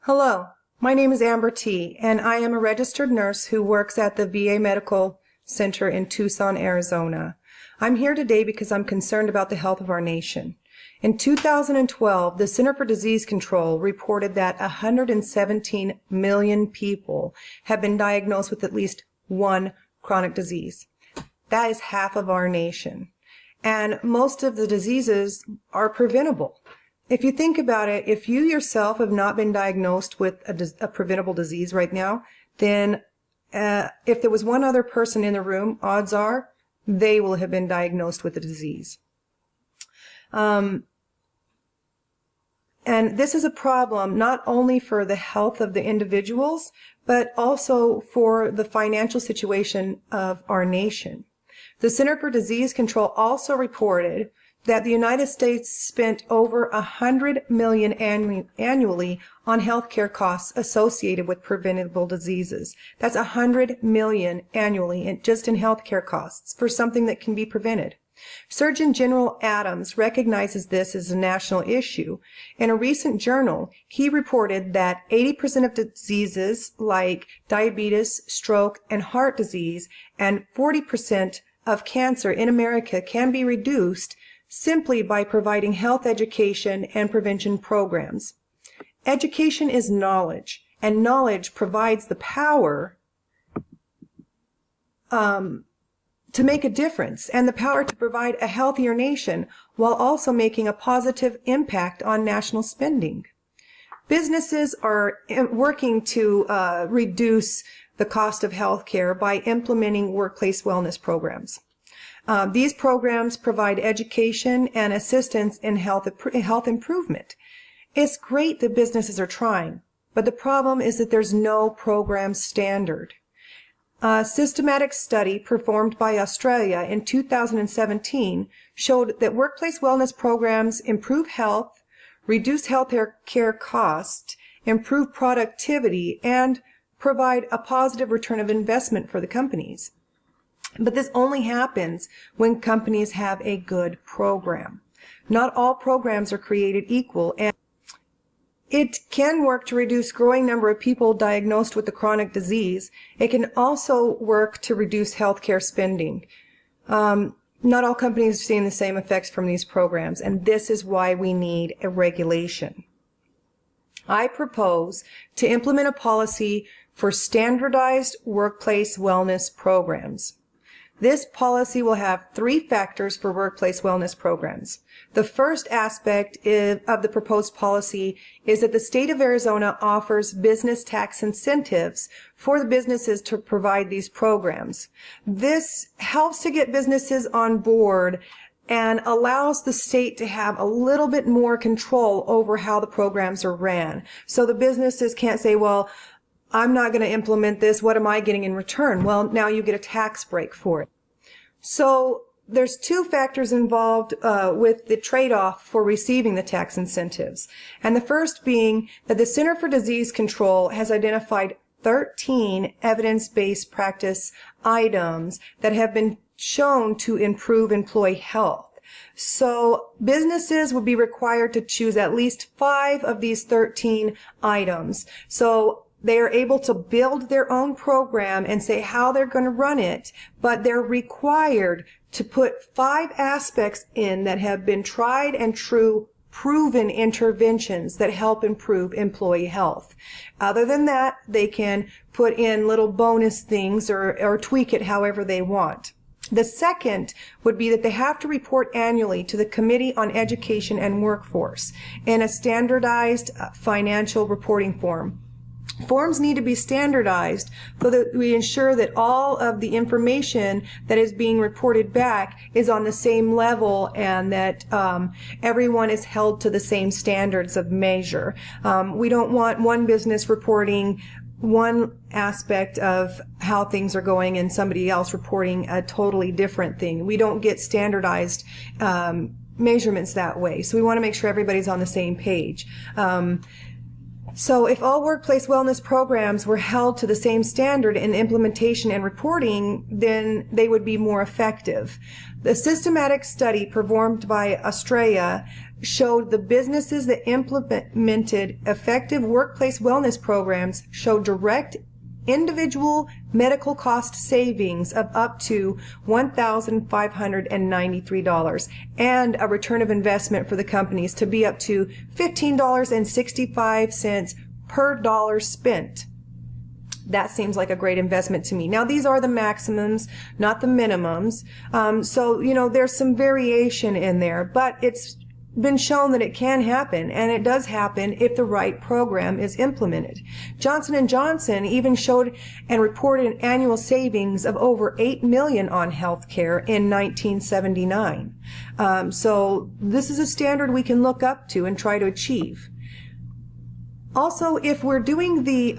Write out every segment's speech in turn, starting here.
Hello, my name is Amber T., and I am a registered nurse who works at the VA Medical Center in Tucson, Arizona. I'm here today because I'm concerned about the health of our nation. In 2012, the Center for Disease Control reported that 117 million people have been diagnosed with at least one chronic disease. That is half of our nation. And most of the diseases are preventable. If you think about it, if you yourself have not been diagnosed with a preventable disease right now, then if there was one other person in the room, odds are they will have been diagnosed with the disease. And this is a problem not only for the health of the individuals, but also for the financial situation of our nation. The Center for Disease Control also reported that the United States spent over $100 million annually on healthcare costs associated with preventable diseases. That's $100 million annually just in healthcare costs for something that can be prevented. Surgeon General Adams recognizes this as a national issue. In a recent journal, he reported that 80% of diseases like diabetes, stroke, and heart disease, and 40% of cancer in America can be reduced simply by providing health education and prevention programs. Education is knowledge, and knowledge provides the power to make a difference and the power to provide a healthier nation while also making a positive impact on national spending. Businesses are working to reduce the cost of health care by implementing workplace wellness programs. These programs provide education and assistance in health improvement. It's great that businesses are trying, but the problem is that there's no program standard. A systematic study performed by Australia in 2017 showed that workplace wellness programs improve health, reduce health care costs, improve productivity, and provide a positive return of investment for the companies. But this only happens when companies have a good program. Not all programs are created equal, and it can work to reduce growing number of people diagnosed with the chronic disease. It can also work to reduce healthcare spending. Not all companies are seeing the same effects from these programs, and this is why we need a regulation. I propose to implement a policy for standardized workplace wellness programs. This policy will have 3 factors for workplace wellness programs. The first aspect of the proposed policy is that the state of Arizona offers business tax incentives for the businesses to provide these programs. This helps to get businesses on board and allows the state to have a little bit more control over how the programs are ran. So the businesses can't say, well, I'm not going to implement this. What am I getting in return? Well, now you get a tax break for it. So there's 2 factors involved with the trade-off for receiving the tax incentives. And the first being that the Center for Disease Control has identified 13 evidence-based practice items that have been shown to improve employee health. So businesses would be required to choose at least 5 of these 13 items. So they are able to build their own program and say how they're going to run it, but they're required to put 5 aspects in that have been tried and true, proven interventions that help improve employee health. Other than that, they can put in little bonus things or tweak it however they want. The second would be that they have to report annually to the Committee on Education and Workforce in a standardized financial reporting form. Forms need to be standardized so that we ensure that all of the information that is being reported back is on the same level and that everyone is held to the same standards of measure. We don't want one business reporting one aspect of how things are going and somebody else reporting a totally different thing. We don't get standardized measurements that way. So we want to make sure everybody's on the same page. So if all workplace wellness programs were held to the same standard in implementation and reporting, then they would be more effective. The systematic study performed by Australia showed the businesses that implemented effective workplace wellness programs showed direct individual medical cost savings of up to $1,593 and a return of investment for the companies to be up to $15.65 per dollar spent. That seems like a great investment to me. Now, these are the maximums, not the minimums. So, there's some variation in there, but it's been shown that it can happen, and it does happen if the right program is implemented. Johnson & Johnson even showed and reported an annual savings of over $8 million on healthcare in 1979. So this is a standard we can look up to and try to achieve. Also, if we're doing the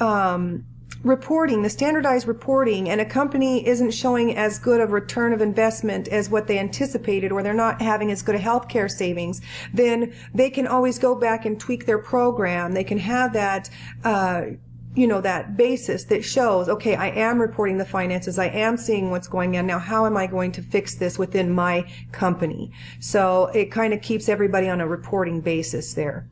reporting, the standardized reporting, and a company isn't showing as good of return of investment as what they anticipated, or they're not having as good a healthcare savings, then they can always go back and tweak their program. They can have that, that basis that shows, okay, I am reporting the finances, I am seeing what's going on. Now, how am I going to fix this within my company? So it kind of keeps everybody on a reporting basis there.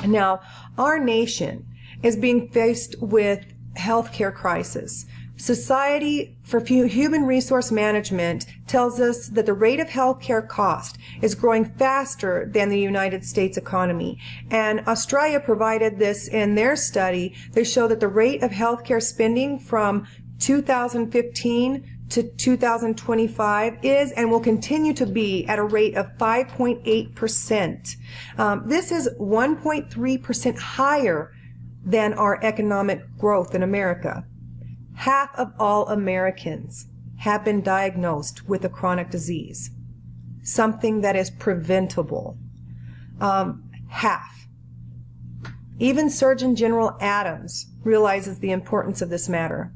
Now, our nation is being faced with healthcare crisis. Society for Human Resource Management tells us that the rate of healthcare cost is growing faster than the United States economy. And Australia provided this in their study. They show that the rate of healthcare spending from 2015 to 2025 is and will continue to be at a rate of 5.8%. This is 1.3% higher than our economic growth in America. Half of all Americans have been diagnosed with a chronic disease, something that is preventable. Half. Even Surgeon General Adams realizes the importance of this matter.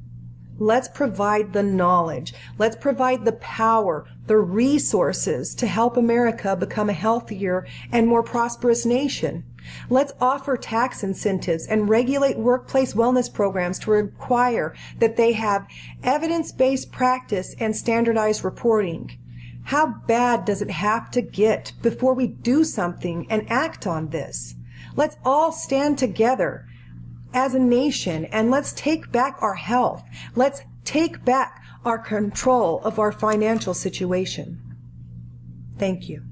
Let's provide the knowledge. Let's provide the power, the resources to help America become a healthier and more prosperous nation. Let's offer tax incentives and regulate workplace wellness programs to require that they have evidence-based practice and standardized reporting. How bad does it have to get before we do something and act on this? Let's all stand together as a nation, and let's take back our health. Let's take back our control of our financial situation. Thank you.